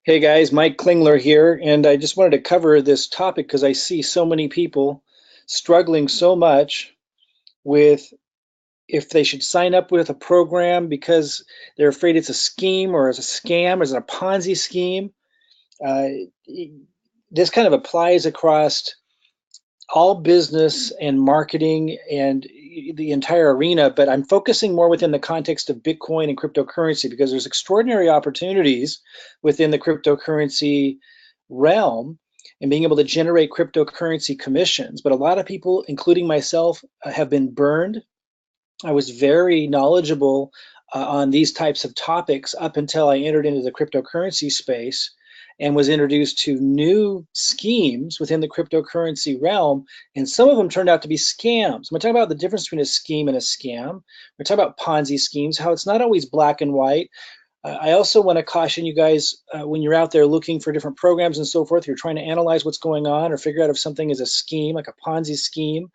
Hey guys, Mike Klingler here, and I just wanted to cover this topic because I see so many people struggling so much with if they should sign up with a program because they're afraid it's a scheme or it's a scam or it's a Ponzi scheme. Uh, this kind of applies across all business and marketing and the entire arena, but I'm focusing more within the context of Bitcoin and cryptocurrency because there's extraordinary opportunities within the cryptocurrency realm and being able to generate cryptocurrency commissions. But a lot of people, including myself, have been burned. I was very knowledgeable on these types of topics up until I entered into the cryptocurrency space and was introduced to new schemes within the cryptocurrency realm. And some of them turned out to be scams. I'm going to talk about the difference between a scheme and a scam. We're talking about Ponzi schemes, how it's not always black and white. I also want to caution you guys when you're out there looking for different programs and so forth, you're trying to analyze what's going on or figure out if something is a scheme, like a Ponzi scheme,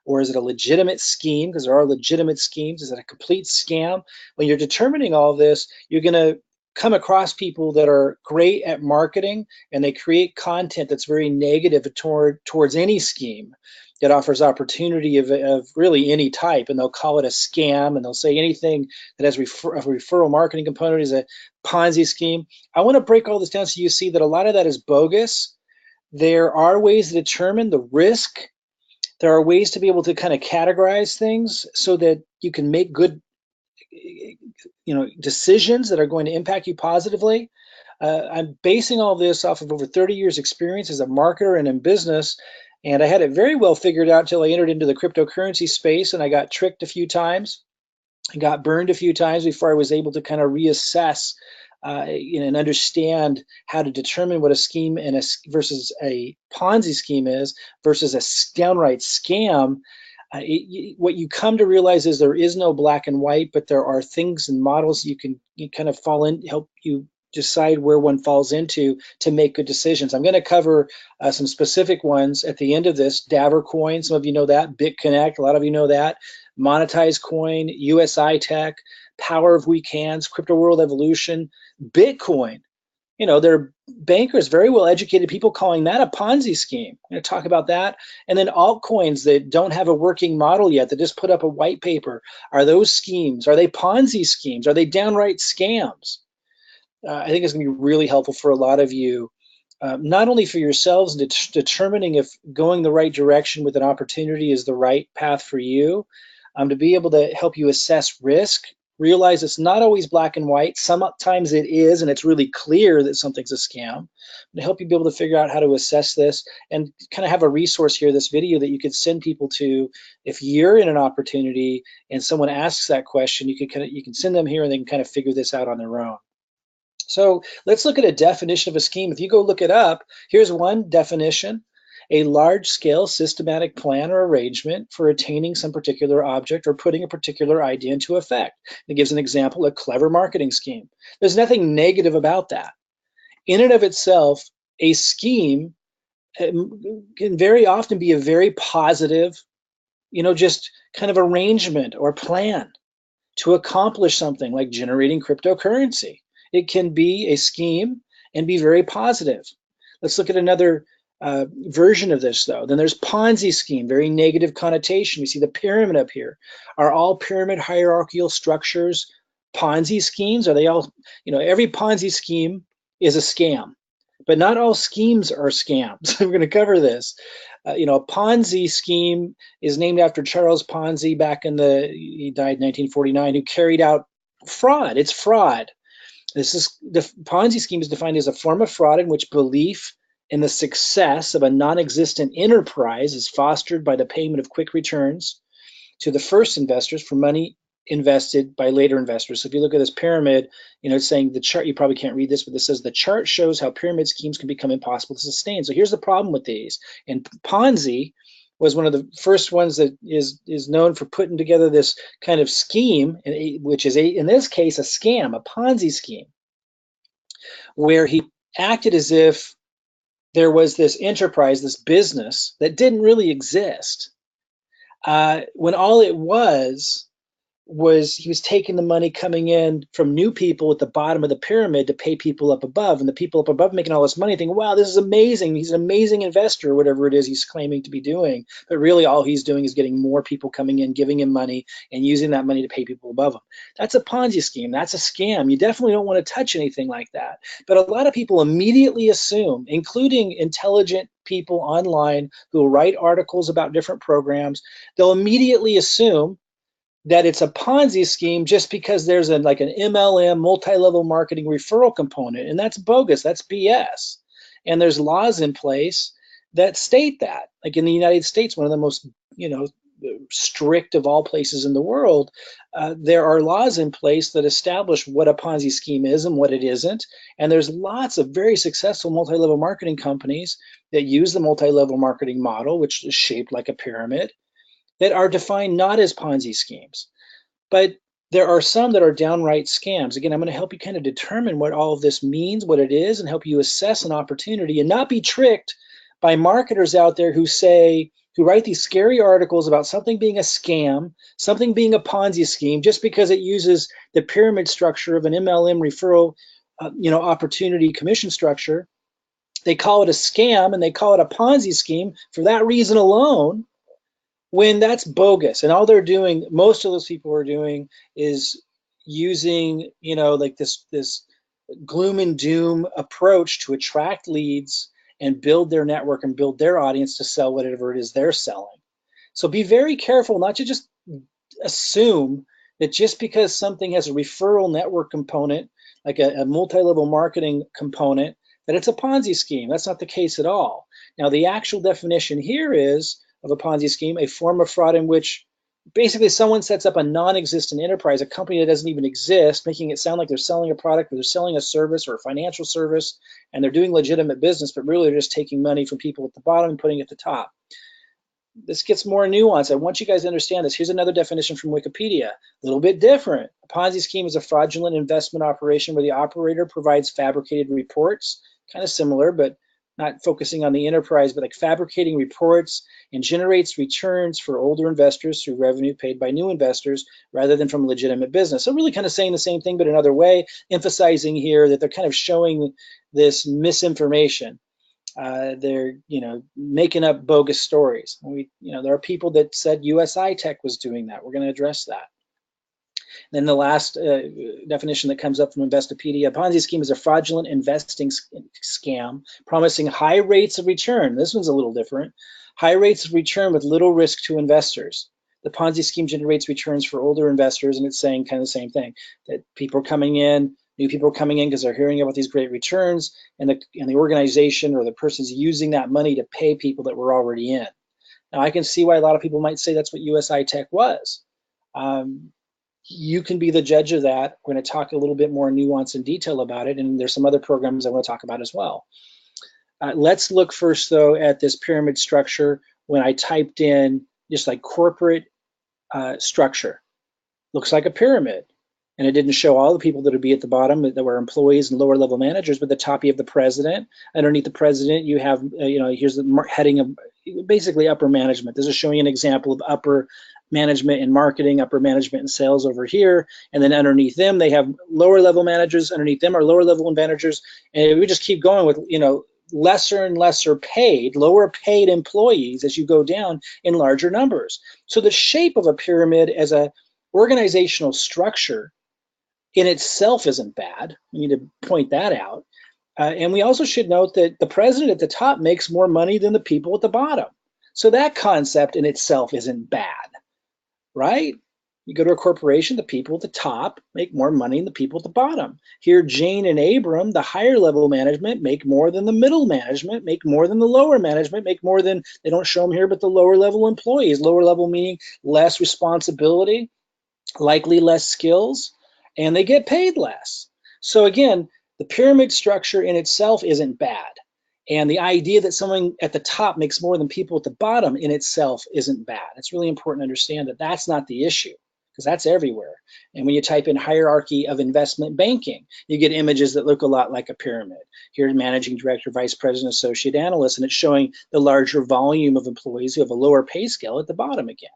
or is it a legitimate scheme? Because there are legitimate schemes. Is it a complete scam? When you're determining all this, you're going to come across people that are great at marketing and they create content that's very negative towards any scheme that offers opportunity of really any type, and they'll call it a scam, and they'll say anything that has a referral marketing component is a Ponzi scheme. I want to break all this down so you see that a lot of that is bogus. There are ways to determine the risk. There are ways to be able to kind of categorize things so that you can make good, decisions that are going to impact you positively. I'm basing all this off of over 30 years experience as a marketer and in business. And I had it very well figured out until I entered into the cryptocurrency space and I got tricked a few times. I got burned a few times before I was able to kind of reassess and understand how to determine what a scheme versus a Ponzi scheme is versus a downright scam. What you come to realize is there is no black and white, but there are things and models you kind of fall in, help you decide where one falls into to make good decisions. I'm going to cover some specific ones at the end of this. Daver coin, some of you know that. Bitconnect, a lot of you know that. Monetize coin, usi-tech, power of weak hands, crypto world evolution, Bitcoin. There are bankers, very well educated people calling that a Ponzi scheme. I'm going to talk about that. And then altcoins that don't have a working model yet, that just put up a white paper. Are those schemes? Are they Ponzi schemes? Are they downright scams? I think it's going to be really helpful for a lot of you, not only for yourselves in determining if going the right direction with an opportunity is the right path for you, to be able to help you assess risk, realize it's not always black and white. Sometimes it is, and it's really clear that something's a scam. To help you be able to figure out how to assess this and kind of have a resource here, this video that you could send people to if you're in an opportunity and someone asks that question, you can send them here and they can kind of figure this out on their own. So let's look at a definition of a scheme. If you go look it up, here's one definition: a large-scale systematic plan or arrangement for attaining some particular object or putting a particular idea into effect. It gives an example, a clever marketing scheme. There's nothing negative about that. In and of itself, a scheme can very often be a very positive, just kind of arrangement or plan to accomplish something like generating cryptocurrency. It can be a scheme and be very positive. Let's look at another version of this, though. Then there's Ponzi scheme, very negative connotation. We see the pyramid up here. Are all pyramid hierarchical structures Ponzi schemes? Are they all, every Ponzi scheme is a scam, but not all schemes are scams. We're going to cover this. A Ponzi scheme is named after Charles Ponzi he died in 1949, who carried out fraud. It's fraud. The Ponzi scheme is defined as a form of fraud in which belief in the success of a non-existent enterprise is fostered by the payment of quick returns to the first investors for money invested by later investors. So if you look at this pyramid, it's saying the chart, you probably can't read this, but this says the chart shows how pyramid schemes can become impossible to sustain. So here's the problem with these. And Ponzi was one of the first ones that is known for putting together this kind of scheme, which is in this case a scam, a Ponzi scheme, where he acted as if there was this enterprise, this business that didn't really exist, when all it was he was taking the money coming in from new people at the bottom of the pyramid to pay people up above, and the people up above making all this money thinking, wow, this is amazing, he's an amazing investor, whatever it is he's claiming to be doing. But really all he's doing is getting more people coming in, giving him money, and using that money to pay people above him. That's a Ponzi scheme. That's a scam. You definitely don't want to touch anything like that. But a lot of people immediately assume, including intelligent people online who write articles about different programs, they'll immediately assume that it's a Ponzi scheme just because there's like an MLM, multi-level marketing referral component, and that's bogus. That's BS. And there's laws in place that state that. Like in the United States, one of the most, strict of all places in the world, there are laws in place that establish what a Ponzi scheme is and what it isn't. And there's lots of very successful multi-level marketing companies that use the multi-level marketing model, which is shaped like a pyramid, that are defined not as Ponzi schemes. But there are some that are downright scams. Again, I'm going to help you kind of determine what all of this means, what it is, and help you assess an opportunity and not be tricked by marketers out there who write these scary articles about something being a scam, something being a Ponzi scheme, just because it uses the pyramid structure of an MLM referral, opportunity commission structure. They call it a scam and they call it a Ponzi scheme for that reason alone, when that's bogus. And all they're doing, most of those people are doing, is using, like this gloom and doom approach to attract leads and build their network and build their audience to sell whatever it is they're selling. So be very careful not to just assume that just because something has a referral network component, like a multi-level marketing component, that it's a Ponzi scheme. That's not the case at all. Now, the actual definition here is of a Ponzi scheme, a form of fraud in which basically someone sets up a non-existent enterprise, a company that doesn't even exist, making it sound like they're selling a product or they're selling a service or a financial service, and they're doing legitimate business, but really they're just taking money from people at the bottom and putting it at the top. This gets more nuanced. I want you guys to understand this. Here's another definition from Wikipedia, a little bit different. A Ponzi scheme is a fraudulent investment operation where the operator provides fabricated reports, kind of similar, but not focusing on the enterprise, but like fabricating reports, and generates returns for older investors through revenue paid by new investors rather than from legitimate business. So really kind of saying the same thing, but another way, emphasizing here that they're kind of showing this misinformation. They're making up bogus stories. There are people that said usi-tech was doing that. We're going to address that. Then the last definition that comes up from Investopedia: Ponzi scheme is a fraudulent investing scam promising high rates of return. This one's a little different. High rates of return with little risk to investors. The Ponzi scheme generates returns for older investors, and it's saying kind of the same thing, that people are coming in, new people are coming in because they're hearing about these great returns, and the organization or the person's using that money to pay people that were already in. Now, I can see why a lot of people might say that's what usi-tech was. You can be the judge of that. We're going to talk a little bit more nuance and detail about it, and there's some other programs I want to talk about as well. Let's look first, though, at this pyramid structure. When I typed in just like corporate structure, looks like a pyramid. And it didn't show all the people that would be at the bottom that were employees and lower level managers, but at the top you have the president. Underneath the president you have, here's the heading of basically upper management. This is showing an example of upper management in marketing, upper management in sales over here. And then underneath them they have lower level managers. Underneath them are lower level managers. And we just keep going with, lesser and lesser paid, lower paid employees as you go down in larger numbers. So the shape of a pyramid as a organizational structure in itself isn't bad. We need to point that out. And we also should note that the president at the top makes more money than the people at the bottom. So that concept in itself isn't bad, right? You go to a corporation, the people at the top make more money than the people at the bottom. Here, Jane and Abram, the higher level management, make more than the middle management, make more than the lower management, make more than, they don't show them here, but the lower level employees. Lower level meaning less responsibility, likely less skills, and they get paid less. So again, the pyramid structure in itself isn't bad. And the idea that someone at the top makes more than people at the bottom in itself isn't bad. It's really important to understand that that's not the issue, because that's everywhere. And when you type in hierarchy of investment banking, you get images that look a lot like a pyramid. Here's managing director, vice president, associate analyst, and it's showing the larger volume of employees who have a lower pay scale at the bottom again.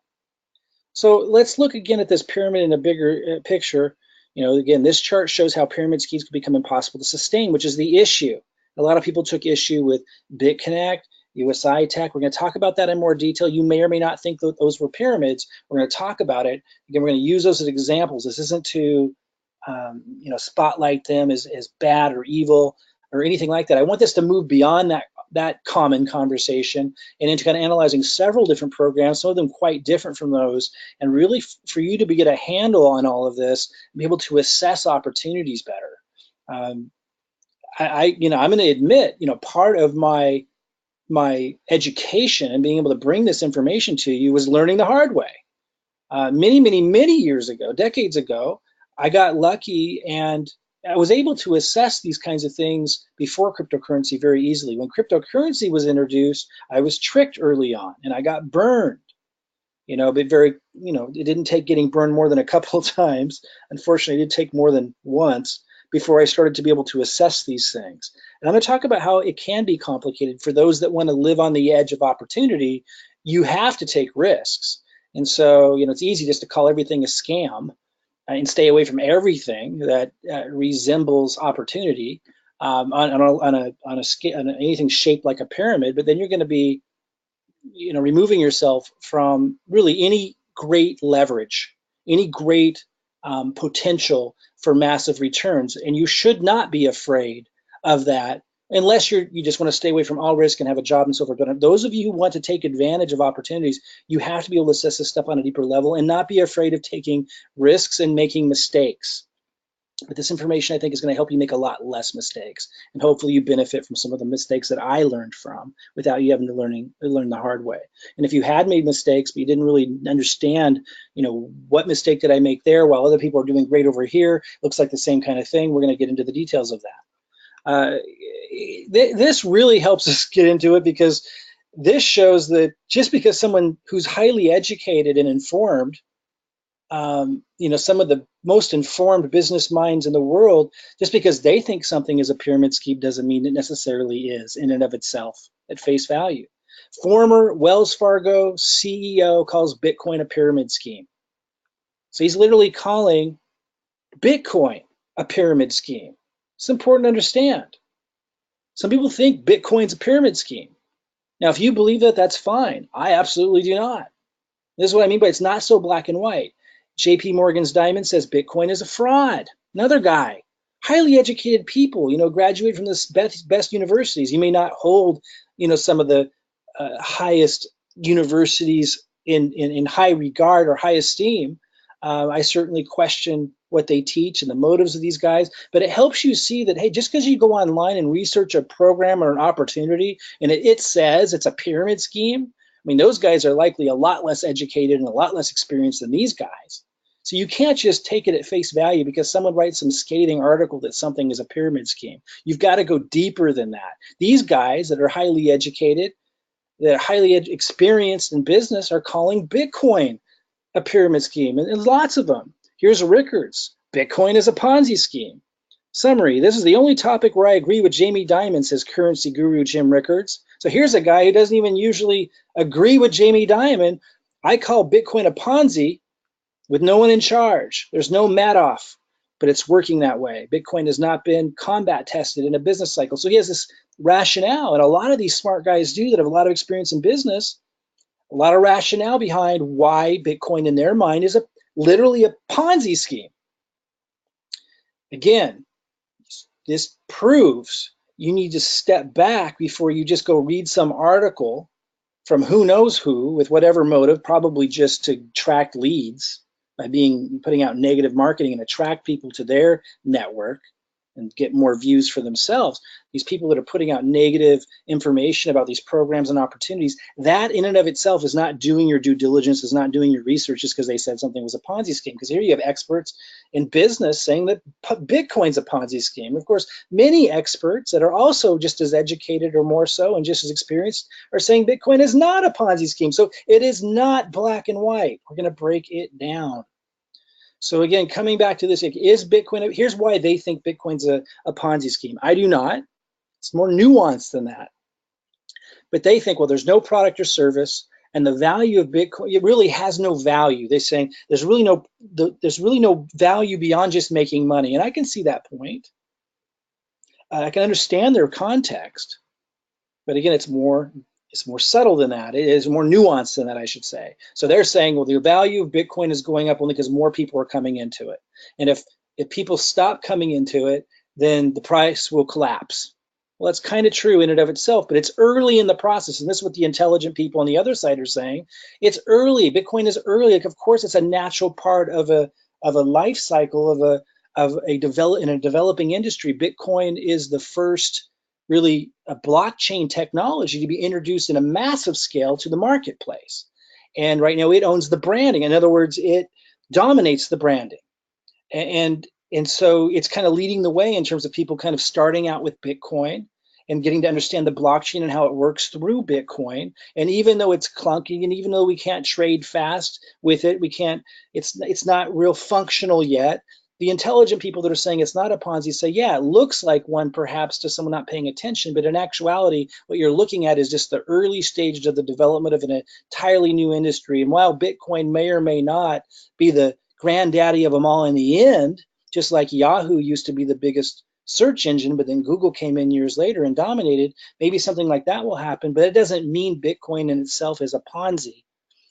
So let's look again at this pyramid in a bigger picture. Again, this chart shows how pyramid schemes can become impossible to sustain, which is the issue. A lot of people took issue with Bitconnect, usi-tech. We're going to talk about that in more detail. You may or may not think that those were pyramids. We're going to talk about it. Again, we're going to use those as examples. This isn't to spotlight them as bad or evil or anything like that. I want this to move beyond that common conversation and into kind of analyzing several different programs, some of them quite different from those, and really for you to get a handle on all of this, be able to assess opportunities better. I'm going to admit, part of my education and being able to bring this information to you was learning the hard way. Many years ago, decades ago, I got lucky and I was able to assess these kinds of things before cryptocurrency very easily. When cryptocurrency was introduced, I was tricked early on and I got burned. But it didn't take getting burned more than a couple of times. Unfortunately, it did take more than once before I started to be able to assess these things. And I'm going to talk about how it can be complicated for those that want to live on the edge of opportunity. You have to take risks. And so, it's easy just to call everything a scam and stay away from everything that resembles opportunity on anything shaped like a pyramid. But then you're going to be, removing yourself from really any great leverage, any great potential for massive returns. And you should not be afraid of that unless you just want to stay away from all risk and have a job and so forth. But those of you who want to take advantage of opportunities, you have to be able to assess this stuff on a deeper level and not be afraid of taking risks and making mistakes. But this information, I think, is going to help you make a lot less mistakes. And hopefully you benefit from some of the mistakes that I learned from without you having to learn the hard way. And if you had made mistakes, but you didn't really understand, what mistake did I make there while other people are doing great over here, looks like the same kind of thing, we're going to get into the details of that. This really helps us get into it because this shows that just because someone who's highly educated and informed, some of the most informed business minds in the world, just because they think something is a pyramid scheme doesn't mean it necessarily is in and of itself at face value. Former Wells Fargo CEO calls Bitcoin a pyramid scheme. So he's literally calling Bitcoin a pyramid scheme. It's important to understand. Some people think Bitcoin's a pyramid scheme. Now, if you believe that, that's fine. I absolutely do not. This is what I mean by it's not so black and white. JP Morgan's Diamond says Bitcoin is a fraud. Another guy, highly educated people, graduate from the best universities. You may not hold, some of the highest universities in high regard or high esteem. I certainly question what they teach and the motives of these guys, but it helps you see that, hey, just because you go online and research a program or an opportunity and it says it's a pyramid scheme, I mean, those guys are likely a lot less educated and a lot less experienced than these guys. So you can't just take it at face value because someone writes some scathing article that something is a pyramid scheme. You've got to go deeper than that. These guys that are highly educated, that are highly experienced in business are calling Bitcoin a pyramid scheme, and lots of them. Here's Rickards. Bitcoin is a Ponzi scheme. Summary, this is the only topic where I agree with Jamie Dimon, says currency guru Jim Rickards. So here's a guy who doesn't even usually agree with Jamie Dimon. I call Bitcoin a Ponzi with no one in charge. There's no Madoff, but it's working that way. Bitcoin has not been combat tested in a business cycle. So he has this rationale, and a lot of these smart guys do that have a lot of experience in business, a lot of rationale behind why Bitcoin in their mind is literally a Ponzi scheme. Again, this proves you need to step back before you just go read some article from who knows who with whatever motive, probably just to attract leads by putting out negative marketing and attract people to their network and get more views for themselves. These people that are putting out negative information about these programs and opportunities, that in and of itself is not doing your due diligence, is not doing your research just because they said something was a Ponzi scheme. Because here you have experts in business saying that Bitcoin's a Ponzi scheme. Of course, many experts that are also just as educated or more so and just as experienced are saying Bitcoin is not a Ponzi scheme. So it is not black and white. We're going to break it down. So again, coming back to this, is Bitcoin, here's why they think Bitcoin's a Ponzi scheme. I do not. It's more nuanced than that. But they think, well, there's no product or service. And the value of Bitcoin, it really has no value. They're saying there's really no value beyond just making money. And I can see that point. I can understand their context, but again, it's more subtle than that. It is more nuanced than that, I should say. So they're saying, well, the value of Bitcoin is going up only because more people are coming into it. And if people stop coming into it, then the price will collapse. Well, that's kind of true in and of itself, but it's early in the process. And this is what the intelligent people on the other side are saying. It's early. Bitcoin is early. Like, of course, it's a natural part of a life cycle in a developing industry. Bitcoin is the first really a blockchain technology to be introduced in a massive scale to the marketplace. And right now it owns the branding. In other words, it dominates the branding. And so it's kind of leading the way in terms of people kind of starting out with Bitcoin and getting to understand the blockchain and how it works through Bitcoin. And even though it's clunky, and even though we can't trade fast with it, it's not real functional yet. The intelligent people that are saying it's not a Ponzi say, yeah, it looks like one perhaps to someone not paying attention, but in actuality, what you're looking at is just the early stages of the development of an entirely new industry. And while Bitcoin may or may not be the granddaddy of them all in the end, just like Yahoo used to be the biggest search engine, but then Google came in years later and dominated, maybe something like that will happen, but it doesn't mean Bitcoin in itself is a Ponzi.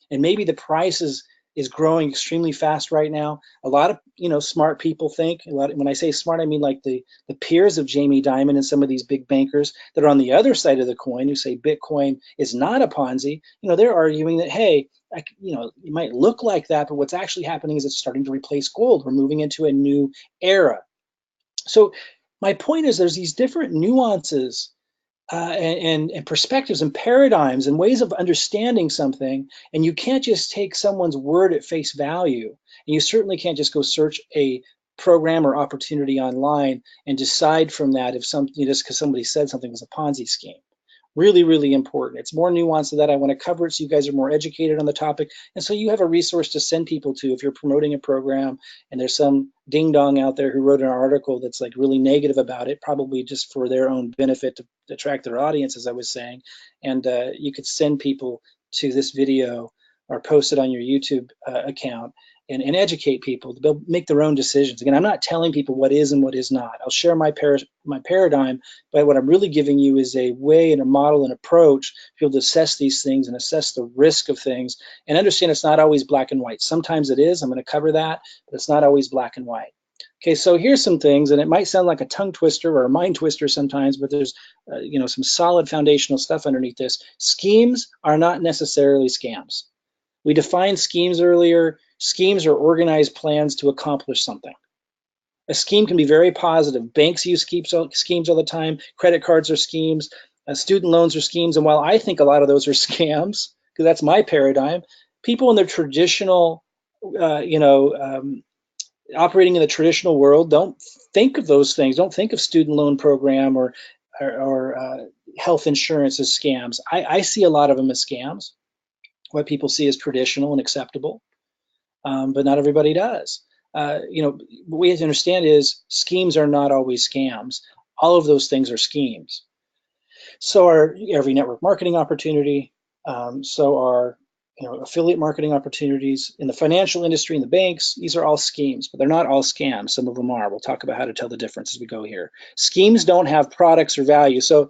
And maybe the price is growing extremely fast right now. A lot of smart people think, when I say smart, I mean like the peers of Jamie Dimon and some of these big bankers that are on the other side of the coin who say Bitcoin is not a Ponzi. They're arguing that, hey, it might look like that, but what's actually happening is it's starting to replace gold. We're moving into a new era. So my point is there's these different nuances and perspectives and paradigms and ways of understanding something, and you can't just take someone's word at face value, and you certainly can't just go search a program or opportunity online and decide from that if something, just because somebody said something was a Ponzi scheme. Really, really important. It's more nuanced than that. I want to cover it so you guys are more educated on the topic, and so you have a resource to send people to if you're promoting a program and there's some ding dong out there who wrote an article that's like really negative about it, probably just for their own benefit to attract their audience, as I was saying. And you could send people to this video or post it on your YouTube account and educate people. They'll make their own decisions. Again, I'm not telling people what is and what is not. I'll share my paradigm, but what I'm really giving you is a way and a model and approach to be able to assess these things and assess the risk of things and understand it's not always black and white. Sometimes it is. I'm going to cover that, but it's not always black and white. Okay, so here's some things, and it might sound like a tongue twister or a mind twister sometimes, but there's some solid foundational stuff underneath this. Schemes are not necessarily scams. We defined schemes earlier. Schemes are organized plans to accomplish something. A scheme can be very positive. Banks use schemes all the time. Credit cards are schemes. Student loans are schemes. And while I think a lot of those are scams, because that's my paradigm, people in their traditional, operating in the traditional world don't think of those things. Don't think of student loan program or health insurance as scams. I see a lot of them as scams. What people see as traditional and acceptable, but not everybody does. What we have to understand is schemes are not always scams. All of those things are schemes. So are every network marketing opportunity. So are affiliate marketing opportunities in the financial industry, in the banks. These are all schemes, but they're not all scams. Some of them are. We'll talk about how to tell the difference as we go here. Schemes don't have products or value. So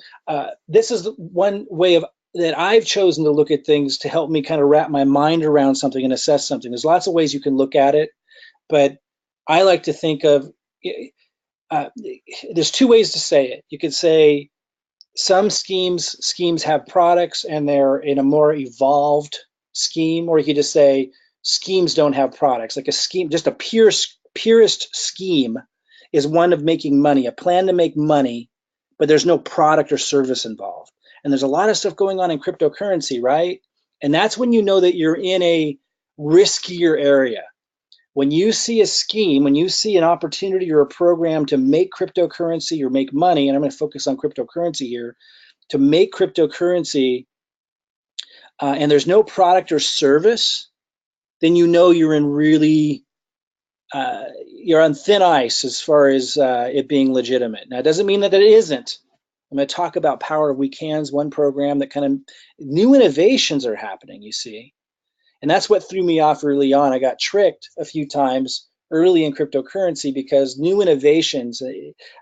this is one way that I've chosen to look at things to help me kind of wrap my mind around something and assess something. There's lots of ways you can look at it, but I like to think of, there's two ways to say it. You could say some schemes have products and they're in a more evolved scheme, or you could just say schemes don't have products. Like a scheme, just a purest scheme is one of making money, a plan to make money, but there's no product or service involved. And there's a lot of stuff going on in cryptocurrency, right? And that's when you know that you're in a riskier area. When you see a scheme, when you see an opportunity or a program to make cryptocurrency or make money, and I'm going to focus on cryptocurrency here, to make cryptocurrency, and there's no product or service, then you know you're in really, you're on thin ice as far as it being legitimate. Now, it doesn't mean that it isn't. I'm going to talk about Power of Weak Hands, one program that kind of new innovations are happening, you see. And that's what threw me off early on. I got tricked a few times early in cryptocurrency because new innovations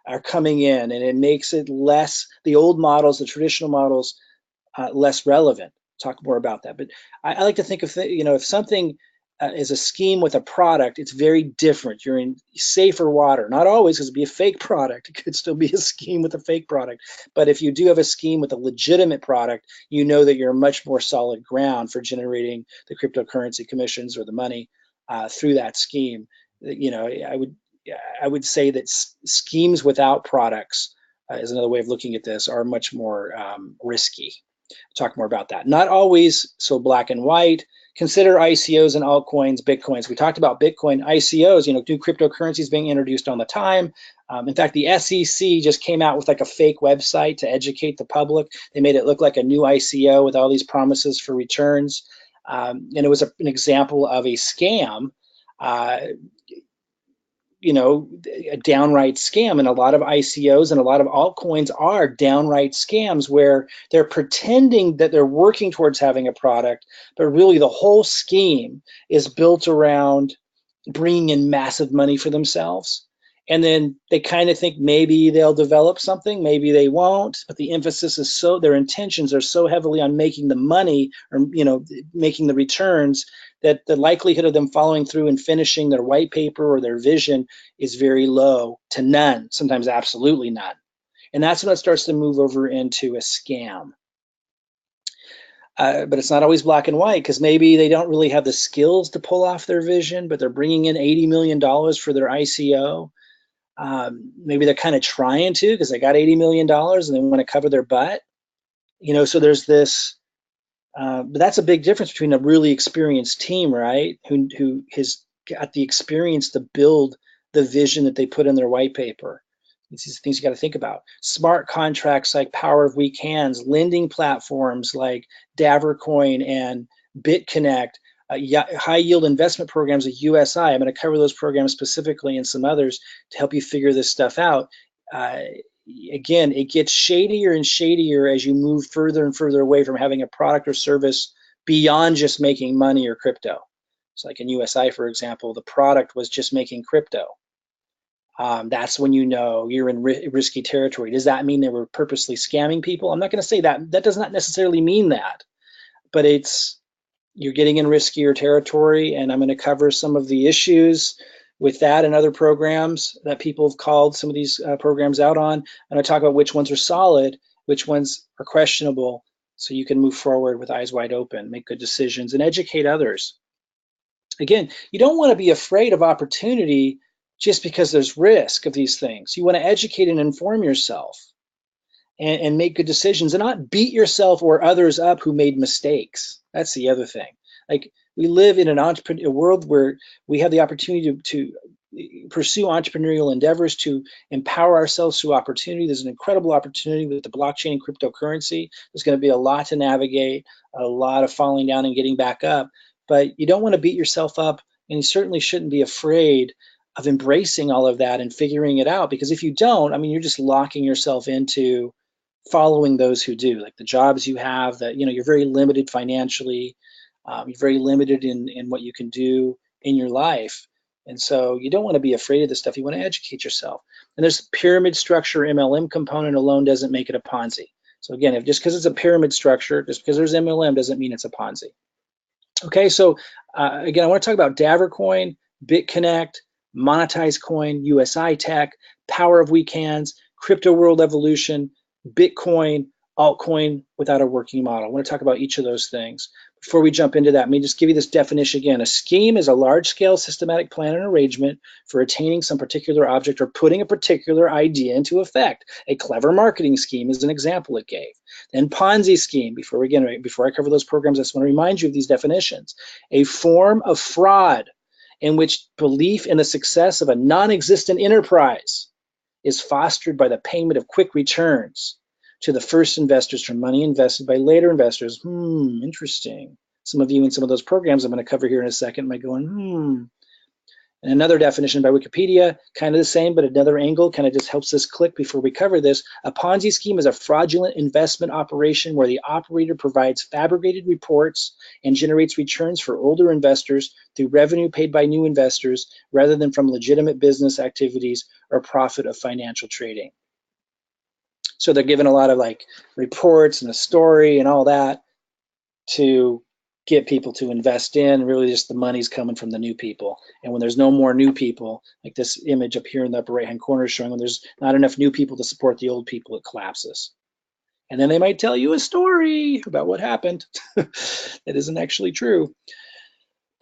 are coming in, and it makes it less, the old models, the traditional models, less relevant. Talk more about that. But I like to think of, if something is a scheme with a product, it's very different. You're in safer water. Not always, because it'd be a fake product. It could still be a scheme with a fake product. But if you do have a scheme with a legitimate product, you know that you're much more solid ground for generating the cryptocurrency commissions or the money through that scheme. I would say that schemes without products is another way of looking at this, are much more risky. Talk more about that. Not always so black and white. Consider ICOs and altcoins, Bitcoins. We talked about Bitcoin. ICOs, new cryptocurrencies being introduced all the time. In fact, the SEC just came out with like a fake website to educate the public. They made it look like a new ICO with all these promises for returns. And it was an example of a scam. A downright scam. And a lot of ICOs and a lot of altcoins are downright scams where they're pretending that they're working towards having a product, but really the whole scheme is built around bringing in massive money for themselves. And then they kind of think maybe they'll develop something, maybe they won't, but the emphasis is their intentions are so heavily on making the money or, making the returns, that the likelihood of them following through and finishing their white paper or their vision is very low to none, sometimes absolutely none. And that's when it starts to move over into a scam. But it's not always black and white, because maybe they don't really have the skills to pull off their vision, but they're bringing in $80 million for their ICO. Maybe they're kind of trying to, because they got $80 million and they want to cover their butt. So there's this, but that's a big difference between a really experienced team, right? Who has got the experience to build the vision that they put in their white paper. These things you got to think about. Smart contracts like Power of Weak Hands, lending platforms like Davercoin and Bitconnect, high yield investment programs like USI. I'm going to cover those programs specifically and some others to help you figure this stuff out. Again, it gets shadier and shadier as you move further and further away from having a product or service beyond just making money or crypto. It's like in USI, for example, the product was just making crypto. That's when you're in risky territory. Does that mean they were purposely scamming people? I'm not going to say that. That does not necessarily mean that, but you're getting in riskier territory, and I'm going to cover some of the issues with that and other programs that people have called some of these programs out on. And I talk about which ones are solid, which ones are questionable, so you can move forward with eyes wide open, make good decisions, and educate others. Again, you don't want to be afraid of opportunity just because there's risk of these things. You want to educate and inform yourself and make good decisions, and not beat yourself or others up who made mistakes. That's the other thing. Like, we live in a world where we have the opportunity to pursue entrepreneurial endeavors, to empower ourselves through opportunity. There's an incredible opportunity with the blockchain and cryptocurrency. There's going to be a lot to navigate, a lot of falling down and getting back up. But you don't want to beat yourself up, and you certainly shouldn't be afraid of embracing all of that and figuring it out, because if you don't, you're just locking yourself into following those who do. Like the jobs you have, that you're very limited financially, you're very limited in what you can do in your life, and so you don't want to be afraid of this stuff. You want to educate yourself. And there's pyramid structure. MLM component alone doesn't make it a Ponzi. So again, just because it's a pyramid structure, just because there's MLM doesn't mean it's a Ponzi. Okay, so again, I want to talk about Davercoin, Bitconnect, Monetize Coin, usi-tech, Power of Weak Hands, Crypto World Evolution, Bitcoin, altcoin without a working model. I want to talk about each of those things. Before we jump into that, let me just give you this definition again. A scheme is a large-scale systematic plan and arrangement for attaining some particular object or putting a particular idea into effect. A clever marketing scheme is an example it gave. Then Ponzi scheme, before I cover those programs, I just want to remind you of these definitions. A form of fraud in which belief in the success of a non-existent enterprise is fostered by the payment of quick returns to the first investors from money invested by later investors. Interesting. Some of you in some of those programs I'm going to cover here in a second might go, And another definition by Wikipedia, kind of the same, but another angle, kind of just helps us click before we cover this. A Ponzi scheme is a fraudulent investment operation where the operator provides fabricated reports and generates returns for older investors through revenue paid by new investors rather than from legitimate business activities or profit of financial trading. So they're given a lot of like reports and a story and all that to get people to invest in. Really just the money's coming from the new people. And when there's no more new people, like this image up here in the upper right hand corner is showing, when there's not enough new people to support the old people, it collapses. And then they might tell you a story about what happened that isn't actually true.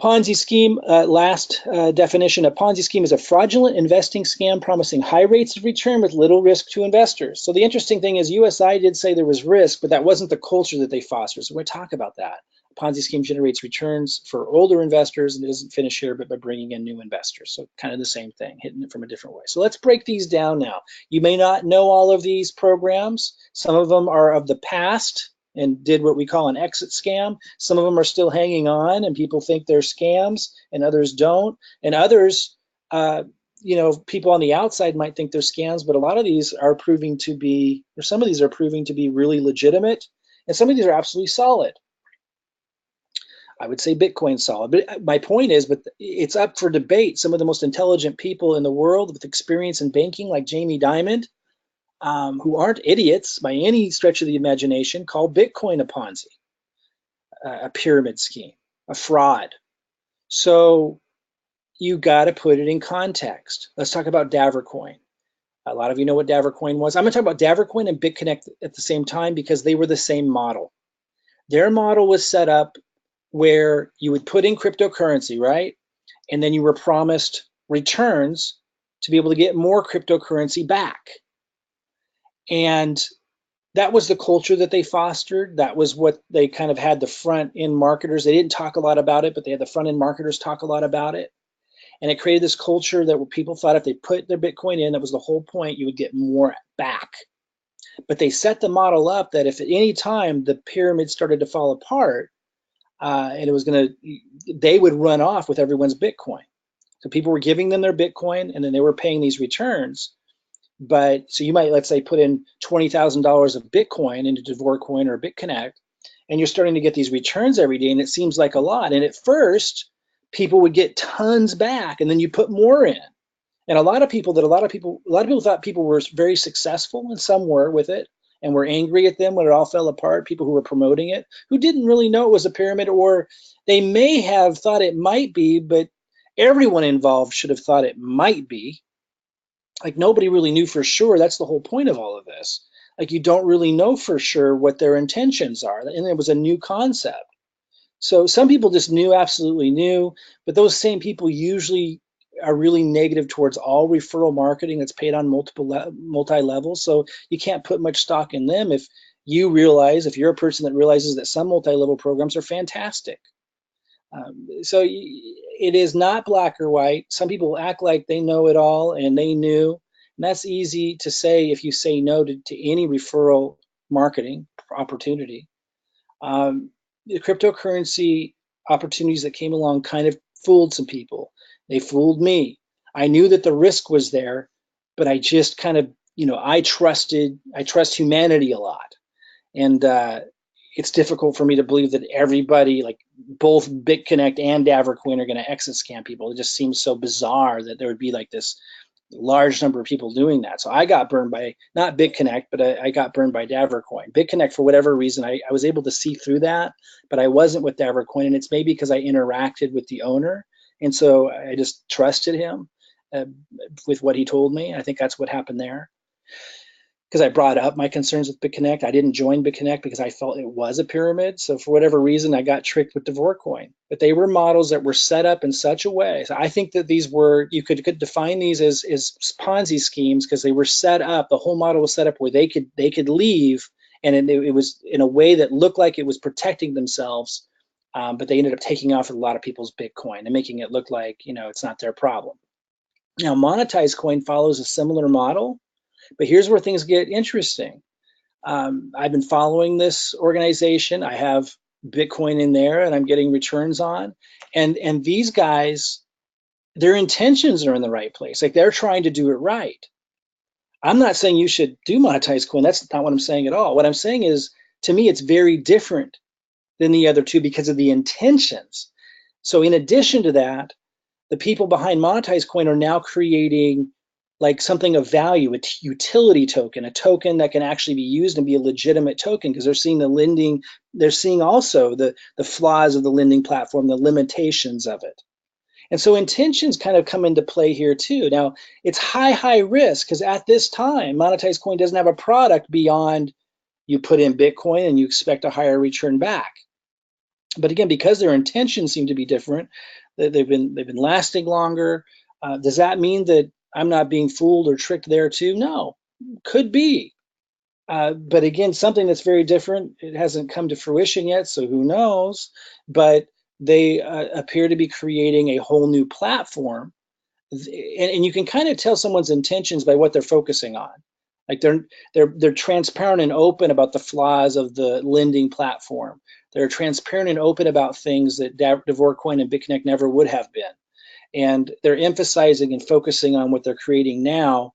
Ponzi scheme, last definition, a Ponzi scheme is a fraudulent investing scam promising high rates of return with little risk to investors. So the interesting thing is USI did say there was risk, but that wasn't the culture that they fostered. So we're going to talk about that. A Ponzi scheme generates returns for older investors, and it doesn't finish here, but by bringing in new investors. So kind of the same thing, hitting it from a different way. So let's break these down now. You may not know all of these programs. Some of them are of the past and did what we call an exit scam. Some of them are still hanging on and people think they're scams and others don't. And others, people on the outside might think they're scams, but a lot of these are proving to be, or some of these are proving to be really legitimate. And some of these are absolutely solid. I would say Bitcoin's solid, but my point is, but it's up for debate. Some of the most intelligent people in the world with experience in banking, like Jamie Dimon, who aren't idiots by any stretch of the imagination, call Bitcoin a Ponzi, a pyramid scheme, a fraud. So you got to put it in context. Let's talk about Davercoin. A lot of you know what Davercoin was. I'm going to talk about Davercoin and Bitconnect at the same time because they were the same model. Their model was set up where you would put in cryptocurrency, right? And then you were promised returns to be able to get more cryptocurrency back. And that was the culture that they fostered. That was what they kind of had the front end marketers. They didn't talk a lot about it, but they had the front end marketers talk a lot about it. And it created this culture that people thought if they put their Bitcoin in, that was the whole point, you would get more back. But they set the model up that if at any time the pyramid started to fall apart, and it was they would run off with everyone's Bitcoin. So people were giving them their Bitcoin and then they were paying these returns. But so you might, let's say, put in $20,000 of Bitcoin into Davercoin or Bitconnect, and you're starting to get these returns every day, and it seems like a lot. And at first, people would get tons back, and then you put more in. And a lot of people thought people were very successful, and some were with it, and were angry at them when it all fell apart. People who were promoting it, who didn't really know it was a pyramid, or they may have thought it might be, but everyone involved should have thought it might be. Like nobody really knew for sure. That's the whole point of all of this. Like you don't really know for sure what their intentions are. And it was a new concept. So some people just absolutely knew, but those same people usually are really negative towards all referral marketing that's paid on multi-levels. So you can't put much stock in them if you're a person that realizes that some multi-level programs are fantastic. So it is not black or white. Some people act like they know it all and they knew. And that's easy to say if you say no to any referral marketing opportunity. The cryptocurrency opportunities that came along kind of fooled some people. They fooled me. I knew that the risk was there, but I just kind of, I trust humanity a lot. And it's difficult for me to believe that everybody, like both Bitconnect and Davercoin, are going to exit scam people. It just seems so bizarre that there would be like this large number of people doing that. So I got burned by, not Bitconnect, but I got burned by Davercoin. Bitconnect, for whatever reason, I was able to see through that, but I wasn't with Davercoin. And it's maybe because I interacted with the owner. And so I just trusted him with what he told me. I think that's what happened there. Because I brought up my concerns with Bitconnect. I didn't join Bitconnect because I felt it was a pyramid. So for whatever reason, I got tricked with Davercoin. But they were models that were set up in such a way. So I think that these were, you could define these as Ponzi schemes because they were set up, the whole model was set up where they could leave, and it was in a way that looked like it was protecting themselves, but they ended up taking off a lot of people's Bitcoin and making it look like, it's not their problem. Now, monetized coin follows a similar model. But here's where things get interesting. I've been following this organization. I have Bitcoin in there and I'm getting returns on. And these guys, their intentions are in the right place. Like they're trying to do it right. I'm not saying you should do monetized coin. That's not what I'm saying at all. What I'm saying is, to me, it's very different than the other two because of the intentions. So in addition to that, the people behind monetized coin are now creating like something of value, a utility token, a token that can actually be used and be a legitimate token because they're seeing the lending, they're seeing also the flaws of the lending platform, the limitations of it. And so intentions kind of come into play here too. Now, it's high risk because at this time, monetized coin doesn't have a product beyond you put in Bitcoin and you expect a higher return back. But again, because their intentions seem to be different, they've been lasting longer. Does that mean that I'm not being fooled or tricked there too? No, could be. But again, something that's very different. It hasn't come to fruition yet, so who knows? But they appear to be creating a whole new platform, and you can kind of tell someone's intentions by what they're focusing on. Like they're transparent and open about the flaws of the lending platform. They're transparent and open about things that Devorcoin and Bitconnect never would have been, and they're emphasizing and focusing on what they're creating now,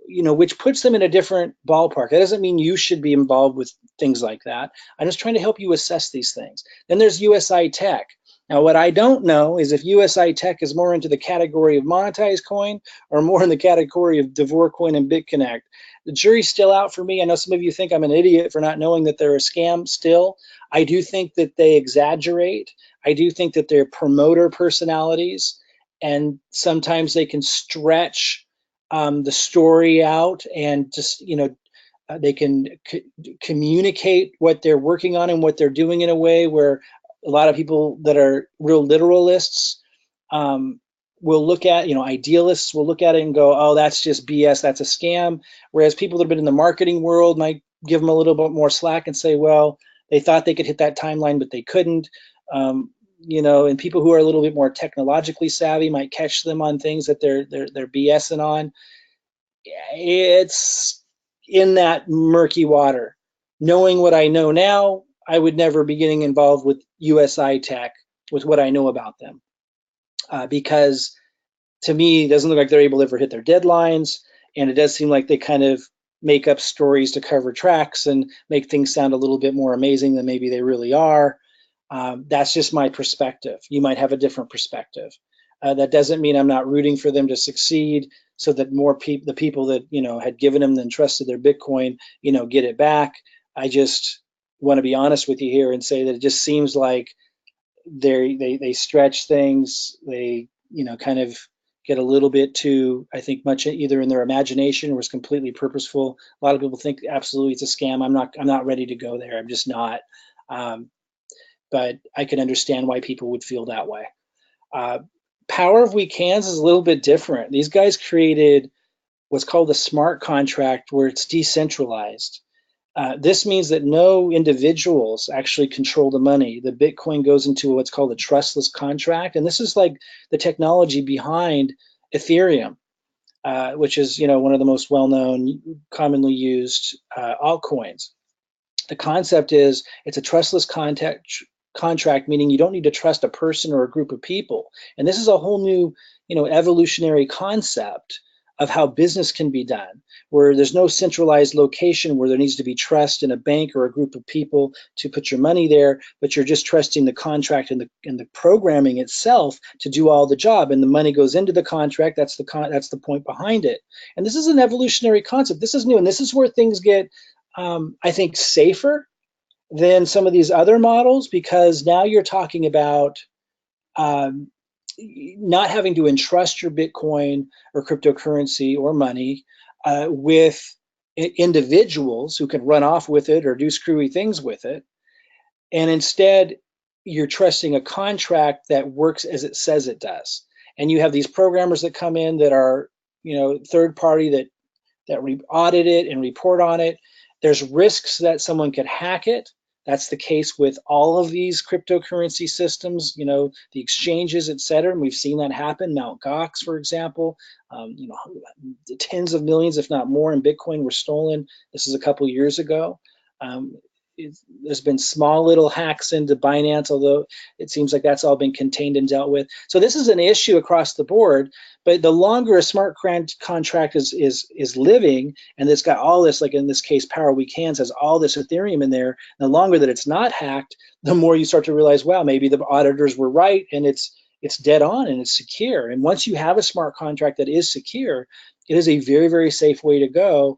which puts them in a different ballpark. That doesn't mean you should be involved with things like that. I'm just trying to help you assess these things. Then there's usi-tech. Now, what I don't know is if usi-tech is more into the category of monetized coin or more in the category of Devorcoin and Bitconnect. The jury's still out for me. I know some of you think I'm an idiot for not knowing that they're a scam still. I do think that they exaggerate. I do think that they're promoter personalities, and sometimes they can stretch the story out and just, they can communicate what they're working on and what they're doing in a way where a lot of people that are real literalists will look at, idealists will look at it and go, oh, that's just BS, that's a scam. Whereas people that have been in the marketing world might give them a little bit more slack and say, well, they thought they could hit that timeline, but they couldn't. And people who are a little bit more technologically savvy might catch them on things that they're BSing on. It's in that murky water. Knowing what I know now, I would never be getting involved with usi-tech with what I know about them, because to me, it doesn't look like they're able to ever hit their deadlines, and it does seem like they kind of make up stories to cover tracks and make things sound a little bit more amazing than maybe they really are. That's just my perspective. You might have a different perspective. That doesn't mean I'm not rooting for them to succeed, so that more people, the people that had given them and trusted their Bitcoin, get it back. I just want to be honest with you here and say that it just seems like they stretch things. They kind of get a little bit too, I think, much either in their imagination or is completely purposeful. A lot of people think absolutely it's a scam. I'm not ready to go there. I'm just not. But I can understand why people would feel that way. Power of Weak Hands is a little bit different. These guys created what's called a smart contract where it's decentralized. This means that no individuals actually control the money. The Bitcoin goes into what's called a trustless contract, and this is like the technology behind Ethereum, which is one of the most well-known, commonly used altcoins. The concept is it's a trustless contract, meaning you don't need to trust a person or a group of people. And this is a whole new, evolutionary concept of how business can be done, where there's no centralized location where there needs to be trust in a bank or a group of people to put your money there, but you're just trusting the contract and the programming itself to do all the job, and the money goes into the contract. That's the point behind it. And this is an evolutionary concept. This is new, and this is where things get, I think, safer than some of these other models, because now you're talking about not having to entrust your Bitcoin or cryptocurrency or money with individuals who can run off with it or do screwy things with it. And instead, you're trusting a contract that works as it says it does. And you have these programmers that come in that are, third party that audit it and report on it. There's risks that someone could hack it. That's the case with all of these cryptocurrency systems, the exchanges, et cetera. And we've seen that happen. Mt. Gox, for example, tens of millions, if not more, in Bitcoin were stolen. This is a couple years ago. there's been small little hacks into Binance, although it seems like that's all been contained and dealt with. So this is an issue across the board. But the longer a smart contract is living, and it's got all this, like in this case, Power Weekends has all this Ethereum in there. The longer that it's not hacked, the more you start to realize, wow, maybe the auditors were right, and it's dead on and it's secure. And once you have a smart contract that is secure, it is a very, very safe way to go,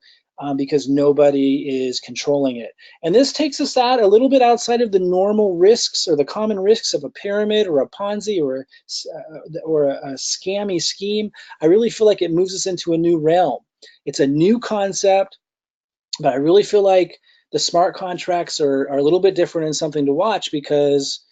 because nobody is controlling it. And this takes us out a little bit outside of the normal risks or the common risks of a pyramid or a Ponzi or a scammy scheme. I really feel like it moves us into a new realm. It's a new concept, but I really feel like the smart contracts are a little bit different and something to watch, because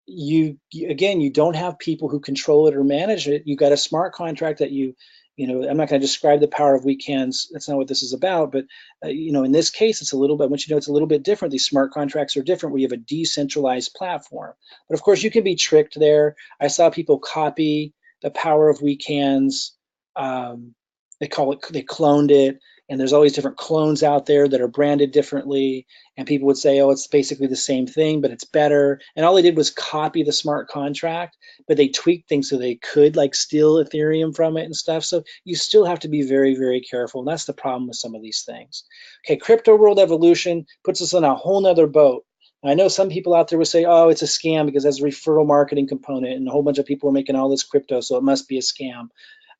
again, you don't have people who control it or manage it. You got a smart contract that I'm not going to describe the power of weekends. That's not what this is about. But in this case, it's a little bit. Once it's a little bit different. These smart contracts are different. We have a decentralized platform, but of course, you can be tricked there. I saw people copy the power of weekends. They cloned it, and there's always different clones out there that are branded differently, and people would say, oh, it's basically the same thing, but it's better. And all they did was copy the smart contract, but they tweaked things so they could like steal Ethereum from it and stuff. So you still have to be very, very careful, and that's the problem with some of these things. Okay, crypto world evolution puts us on a whole nother boat. I know some people out there will say, oh, it's a scam because it has a referral marketing component and a whole bunch of people are making all this crypto, so it must be a scam.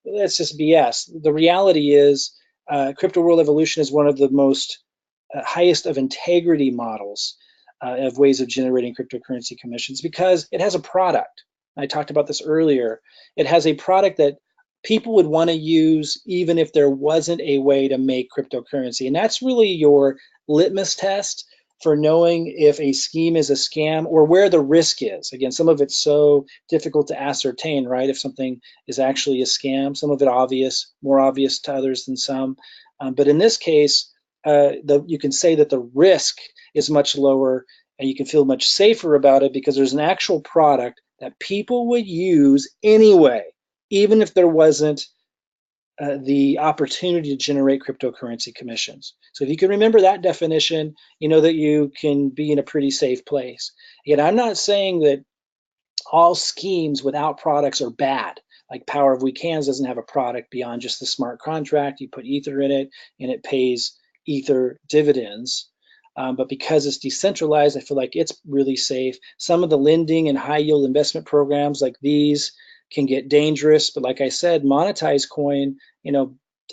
That's just BS. The reality is, crypto world evolution is one of the most highest of integrity models of ways of generating cryptocurrency commissions, because it has a product. I talked about this earlier. It has a product that people would want to use even if there wasn't a way to make cryptocurrency. And that's really your litmus test for knowing if a scheme is a scam or where the risk is. Again, some of it's so difficult to ascertain, right? If something is actually a scam, some of it obvious, more obvious to others than some. But in this case, you can say that the risk is much lower and you can feel much safer about it because there's an actual product that people would use anyway, even if there wasn't the opportunity to generate cryptocurrency commissions. So if you can remember that definition, you know that you can be in a pretty safe place. Again, I'm not saying that all schemes without products are bad. Like Power of Weekends doesn't have a product beyond just the smart contract. You put Ether in it and it pays Ether dividends. But because it's decentralized, I feel like it's really safe. Some of the lending and high yield investment programs like these can get dangerous. But like I said, monetized coin,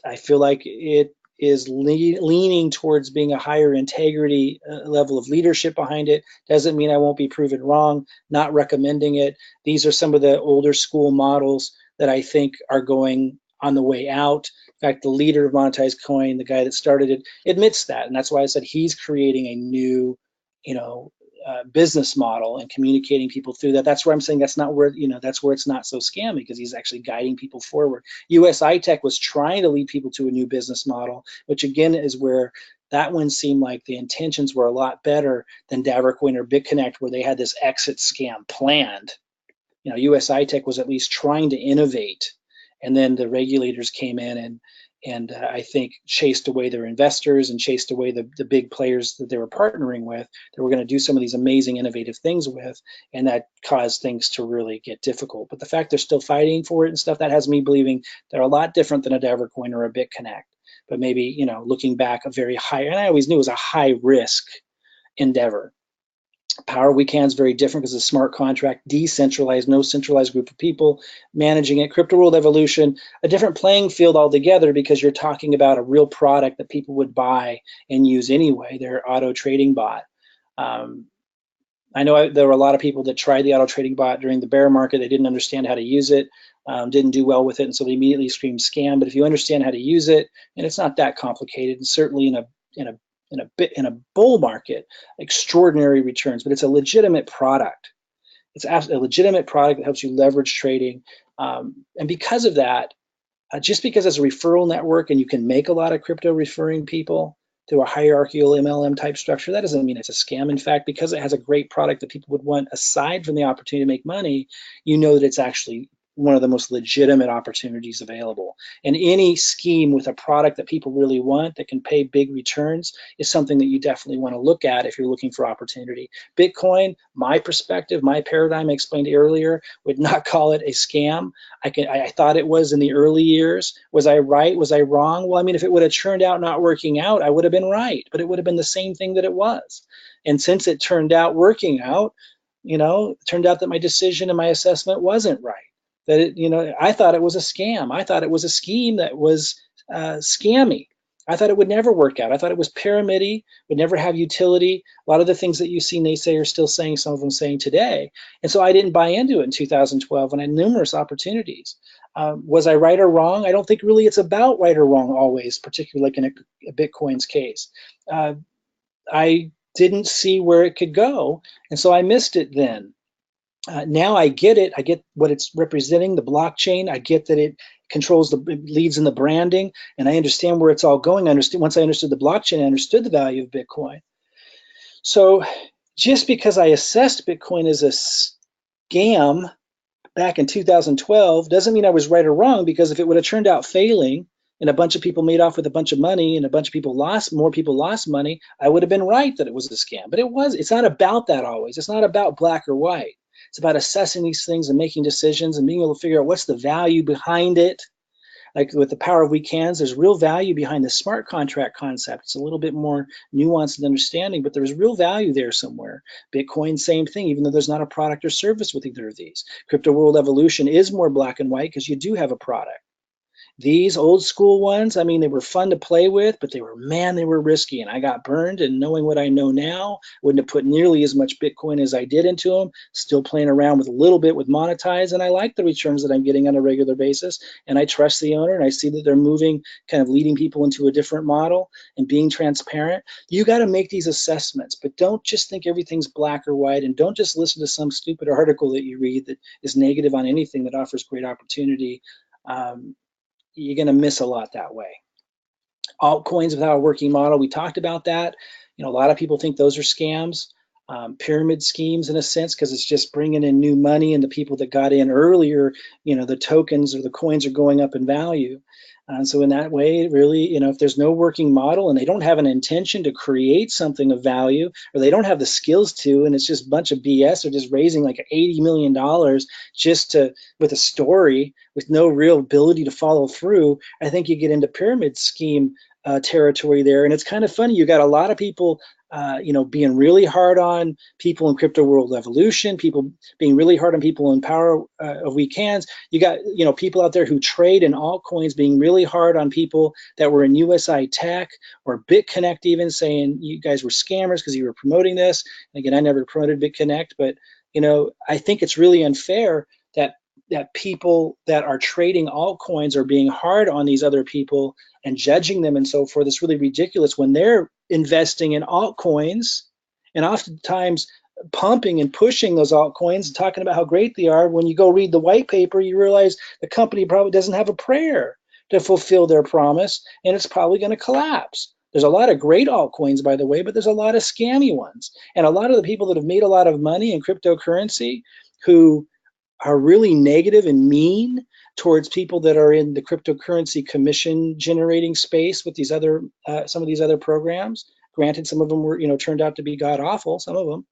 I feel like it is leaning towards being a higher integrity level of leadership behind it. Doesn't mean I won't be proven wrong, not recommending it. These are some of the older school models that I think are going on the way out. In fact, the leader of monetized coin, the guy that started it, admits that. And that's why I said he's creating a new, business model and communicating people through that. That's where I'm saying that's where it's not so scammy, because he's actually guiding people forward. usi-tech was trying to lead people to a new business model, which again is where that one seemed like the intentions were a lot better than Davercoin or Bitconnect, where they had this exit scam planned. usi-tech was at least trying to innovate, and then the regulators came in and I think chased away their investors and chased away the big players that they were partnering with, that were going to do some of these amazing innovative things with, and that caused things to really get difficult. But the fact they're still fighting for it and stuff, that has me believing they're a lot different than a Davercoin or a Bitconnect. But maybe, looking back, a very high, and I always knew it was a high risk endeavor. Power Weekend is very different because it's a smart contract, decentralized, no centralized group of people managing it. Crypto World Evolution, a different playing field altogether, because you're talking about a real product that people would buy and use anyway, their auto trading bot. I know there were a lot of people that tried the auto trading bot during the bear market. They didn't understand how to use it, didn't do well with it, and so they immediately screamed scam. But if you understand how to use it, and it's not that complicated, and certainly in a bull market, extraordinary returns, but it's a legitimate product. It's a legitimate product that helps you leverage trading. And because of that, just because it's a referral network and you can make a lot of crypto referring people through a hierarchical MLM type structure, that doesn't mean it's a scam. In fact, because it has a great product that people would want aside from the opportunity to make money, you know that it's actually one of the most legitimate opportunities available. And any scheme with a product that people really want that can pay big returns is something that you definitely want to look at if you're looking for opportunity. Bitcoin, my perspective, my paradigm I explained earlier, would not call it a scam. I thought it was in the early years. Was I right? Was I wrong? Well, I mean, if it would have turned out not working out, I would have been right, but it would have been the same thing that it was. And since it turned out working out, it turned out that my decision and my assessment wasn't right. That I thought it was a scam. I thought it was a scheme that was scammy. I thought it would never work out. I thought it was pyramid-y, would never have utility. A lot of the things that you see naysayers still saying, some of them saying today. And so I didn't buy into it in 2012 when I had numerous opportunities. Was I right or wrong? I don't think really it's about right or wrong always, particularly like in a Bitcoin's case. I didn't see where it could go, and so I missed it then. Now I get it. I get what it's representing, the blockchain. I get that it controls it leads in the branding, and I understand where it's all going. Once I understood the blockchain, I understood the value of Bitcoin. So just because I assessed Bitcoin as a scam back in 2012 doesn't mean I was right or wrong, because if it would have turned out failing and a bunch of people made off with a bunch of money and a bunch of people more people lost money, I would have been right that it was a scam. But it's not about that always. It's not about black or white. It's about assessing these things and making decisions and being able to figure out what's the value behind it. Like with the power of weak hands, there's real value behind the smart contract concept. It's a little bit more nuanced and understanding, but there's real value there somewhere. Bitcoin, same thing, even though there's not a product or service with either of these. Crypto World Evolution is more black and white because you do have a product. These old school ones, I mean, they were fun to play with, but they were risky, and I got burned. And knowing what I know now, wouldn't have put nearly as much Bitcoin as I did into them. Still playing around with a little bit with Monetize, and I like the returns that I'm getting on a regular basis. And I trust the owner, and I see that they're moving, kind of leading people into a different model and being transparent. You got to make these assessments, but don't just think everything's black or white, and don't just listen to some stupid article that you read that is negative on anything that offers great opportunity. You're going to miss a lot that way. Altcoins without a working model, we talked about that. A lot of people think those are scams, pyramid schemes in a sense, because it's just bringing in new money, and the people that got in earlier, the tokens or the coins are going up in value. So in that way, really, if there's no working model and they don't have an intention to create something of value, or they don't have the skills to, and it's just a bunch of BS, or just raising like $80 million just with a story with no real ability to follow through, I think you get into pyramid scheme territory there. And it's kind of funny. You got a lot of people being really hard on people in Crypto World Evolution, people being really hard on people in Power of Weak Hands. You got, people out there who trade in altcoins being really hard on people that were in usi-tech or Bitconnect, even saying you guys were scammers because you were promoting this. And again, I never promoted Bitconnect, but I think it's really unfair that people that are trading altcoins are being hard on these other people and judging them and so forth. It's really ridiculous when they're investing in altcoins and oftentimes pumping and pushing those altcoins and talking about how great they are. When you go read the white paper, you realize the company probably doesn't have a prayer to fulfill their promise, and it's probably going to collapse. There's a lot of great altcoins, by the way, but there's a lot of scammy ones. And a lot of the people that have made a lot of money in cryptocurrency who are really negative and mean towards people that are in the cryptocurrency commission generating space with these other some of these other programs. Granted, some of them were turned out to be god awful, some of them,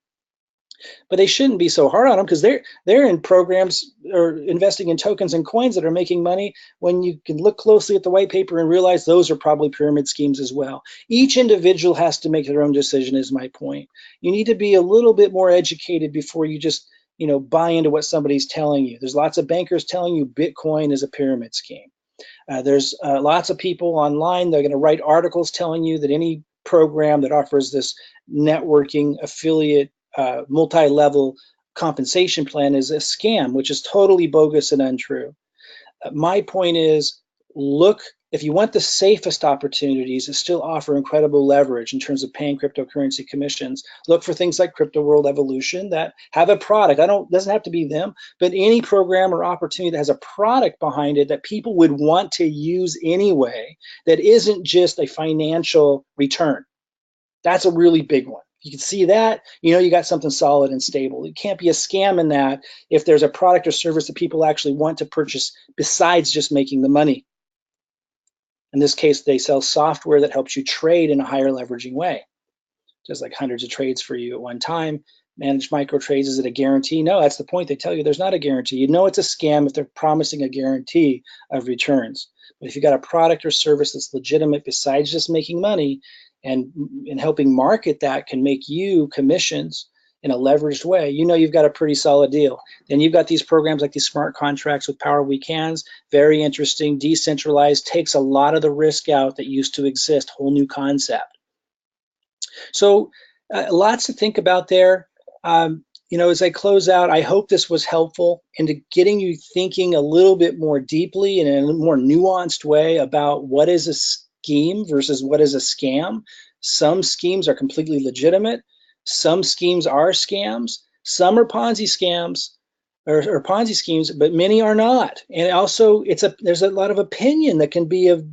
but they shouldn't be so hard on them, because they're in programs or investing in tokens and coins that are making money, when you can look closely at the white paper and realize those are probably pyramid schemes as well. Each individual has to make their own decision, is my point. You need to be a little bit more educated before you just buy into what somebody's telling you. There's lots of bankers telling you Bitcoin is a pyramid scheme. There's lots of people online that are going to write articles telling you that any program that offers this networking affiliate multi-level compensation plan is a scam, which is totally bogus and untrue. My point is, look, if you want the safest opportunities that still offer incredible leverage in terms of paying cryptocurrency commissions, look for things like Crypto World Evolution that have a product. Doesn't have to be them, but any program or opportunity that has a product behind it that people would want to use anyway, that isn't just a financial return. That's a really big one. If you can see that, you know you got something solid and stable. It can't be a scam in that if there's a product or service that people actually want to purchase besides just making the money. In this case, they sell software that helps you trade in a higher leveraging way. Just like hundreds of trades for you at one time. Managed micro trades, is it a guarantee? No, that's the point. They tell you there's not a guarantee. You know it's a scam if they're promising a guarantee of returns. But if you got a product or service that's legitimate besides just making money, and helping market that can make you commissions in a leveraged way, you know you've got a pretty solid deal. Then you've got these programs like these smart contracts with Power Week Hands, very interesting, decentralized, takes a lot of the risk out that used to exist, whole new concept. So lots to think about there. You know, as I close out, I hope this was helpful into getting you thinking a little bit more deeply and in a more nuanced way about what is a scheme versus what is a scam. Some schemes are completely legitimate. Some schemes are scams. Some are Ponzi scams or Ponzi schemes, but many are not. And also, there's a lot of opinion that can be of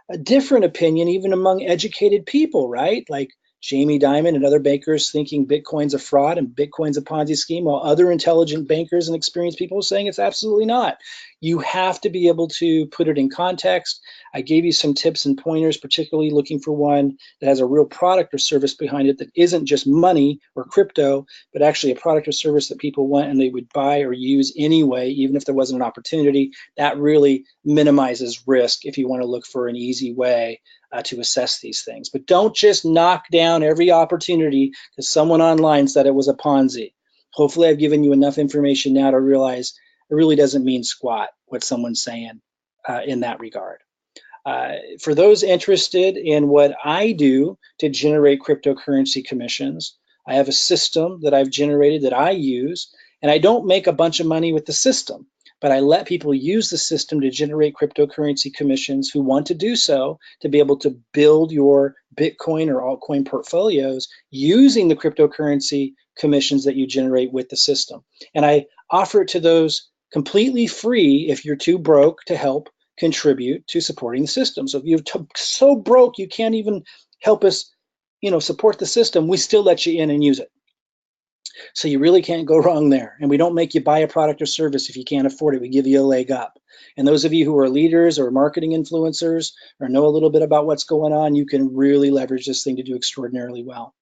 a different opinion even among educated people, right? Like Jamie Dimon and other bankers thinking Bitcoin's a fraud and Bitcoin's a Ponzi scheme, while other intelligent bankers and experienced people are saying it's absolutely not. You have to be able to put it in context. I gave you some tips and pointers, particularly looking for one that has a real product or service behind it that isn't just money or crypto, but actually a product or service that people want and they would buy or use anyway, even if there wasn't an opportunity. That really minimizes risk if you want to look for an easy way to assess these things. But don't just knock down every opportunity because someone online said it was a Ponzi. Hopefully I've given you enough information now to realize it really doesn't mean squat what someone's saying in that regard. For those interested in what I do to generate cryptocurrency commissions, I have a system that I've generated that I use, and I don't make a bunch of money with the system, but I let people use the system to generate cryptocurrency commissions who want to do so to be able to build your Bitcoin or altcoin portfolios using the cryptocurrency commissions that you generate with the system. And I offer it to those completely free if you're too broke to help contribute to supporting the system. So if you're so broke you can't even help us, you know, support the system, we still let you in and use it. So you really can't go wrong there. And we don't make you buy a product or service if you can't afford it. We give you a leg up. And those of you who are leaders or marketing influencers or know a little bit about what's going on, you can really leverage this thing to do extraordinarily well.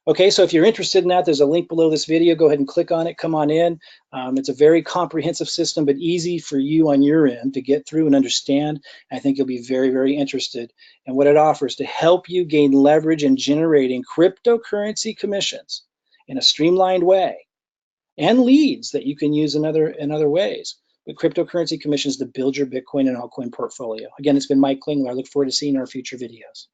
Okay, so if you're interested in that, there's a link below this video. Go ahead and click on it. Come on in. It's a very comprehensive system, but easy for you on your end to get through and understand. I think you'll be very, very interested in what it offers to help you gain leverage in generating cryptocurrency commissions in a streamlined way and leads that you can use in other ways. But cryptocurrency commissions to build your Bitcoin and altcoin portfolio. Again, it's been Mike Klingler. I look forward to seeing our future videos.